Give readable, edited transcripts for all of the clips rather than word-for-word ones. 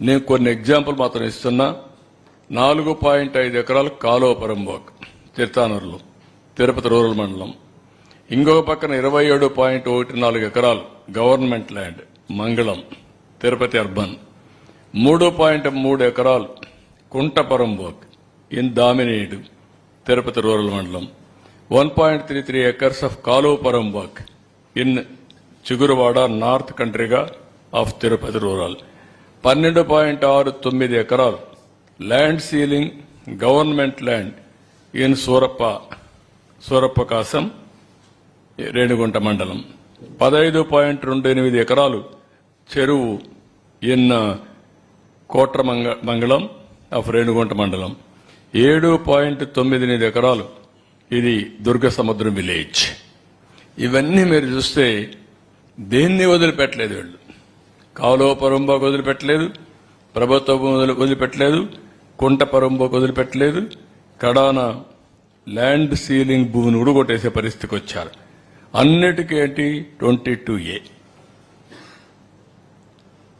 నేను కొన్ని ఎగ్జాంపుల్ మాత్రం ఇస్తున్నా. 4.5 ఎకరాలు కాలువ పరంబోక్ తిరుతానూరులో తిరుపతి రూరల్ మండలం. ఇంకొక పక్కన 27.14 ఎకరాలు గవర్నమెంట్ ల్యాండ్ మంగళం తిరుపతి అర్బన్. 3.3 ఎకరాలు కుంట పరంబోక్ ఇన్ దామినేడు తిరుపతి రూరల్ మండలం. 1.33 acres of కాలువ పరంబోక్ ఇన్ చిగురువాడ నార్త్ కంట్రీగా ఆఫ్ తిరుపతి రూరల్. 12.69 ఎకరాలు land ceiling government land in Surappa Kasam Renigunta మండలం. 15.28 ఎకరాలు చెరువు ఇన్ కోట్ర మంగళం ఆఫ్ రేణిగుంట మండలం. 7.98 ఎకరాలు ఇది దుర్గ సముద్రం విలేజ్. ఇవన్నీ మీరు చూస్తే దేన్ని వదిలిపెట్టలేదు వీళ్ళు. కాలువ పరంబోకు వదిలిపెట్టలేదు, ప్రభుత్వం వదిలిపెట్టలేదు, కుంట పరంబోకు వదిలిపెట్టలేదు, కడాన ల్యాండ్ సీలింగ్ భూమిని ఉడగొట్టేసే పరిస్థితికి వచ్చారు. అన్నిటికీ ఏంటి 22A.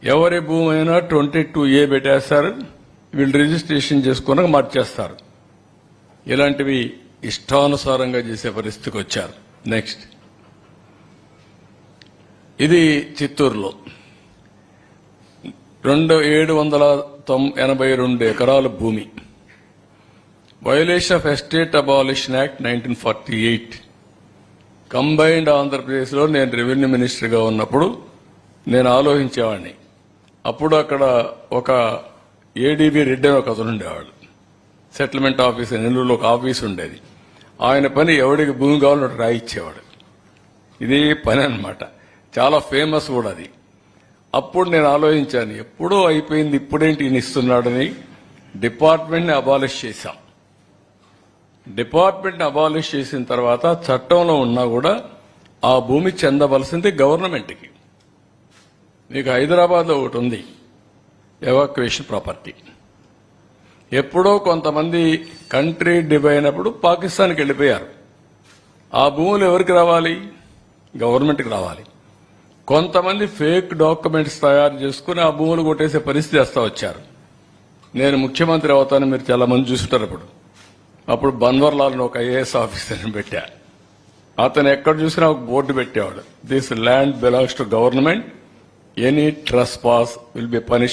ఎవరి భూమి అయినా 22A పెట్టేస్తారు, వీళ్ళు రిజిస్ట్రేషన్ చేసుకున్నాక మార్చేస్తారు. ఇలాంటివి ఇష్టానుసారంగా చేసే పరిస్థితికి వచ్చారు. నెక్స్ట్, ఇది చిత్తూరులో 782 ఎకరాల భూమి. Violation of estate abolition act 1948. Combined ఆంధ్రప్రదేశ్లో నేను రెవెన్యూ మినిస్టర్గా ఉన్నప్పుడు నేను ఆలోచించేవాడిని. అప్పుడు అక్కడ ఒక ఏడీబీ రెడ్డి అని ఒక అతను ఉండేవాడు. సెటిల్మెంట్ ఆఫీసర్ నెల్లూరులో ఒక ఆఫీస్ ఉండేది. ఆయన పని ఎవడికి భూమి కావాలో రాయిచ్చేవాడు. ఇది పని అన్నమాట. చాలా ఫేమస్ కూడా అది. అప్పుడు నేను ఆలోచించాను, ఎప్పుడో అయిపోయింది, ఇప్పుడేంటి ఈయన ఇస్తున్నాడని డిపార్ట్మెంట్ని అబాలిష్ చేశాం. డిపార్ట్మెంట్ని అబాలిష్ చేసిన తర్వాత చట్టంలో ఉన్నా కూడా ఆ భూమి చెందవలసింది గవర్నమెంట్కి. మీకు హైదరాబాద్లో ఒకటి ఉంది, ఎవాక్యుయేషన్ ప్రాపర్టీ. ఎప్పుడో కొంతమంది కంట్రీ డివైడ్ అయినప్పుడు పాకిస్తాన్కి వెళ్ళిపోయారు. ఆ భూములు ఎవరికి రావాలి? గవర్నమెంట్కి రావాలి. కొంతమంది ఫేక్ డాక్యుమెంట్స్ తయారు చేసుకుని ఆ భూములు కొట్టేసే పరిస్థితి వస్తా వచ్చారు. నేను ముఖ్యమంత్రి అవుతానని మీరు చాలా మంది చూస్తుంటారు. అప్పుడు బన్వర్లాల్ని ఒక ఐఏఎస్ ఆఫీసర్ని పెట్టా. అతను ఎక్కడ చూసినా ఒక బోర్డు పెట్టేవాడు, this land belongs to government, any trespass will be punish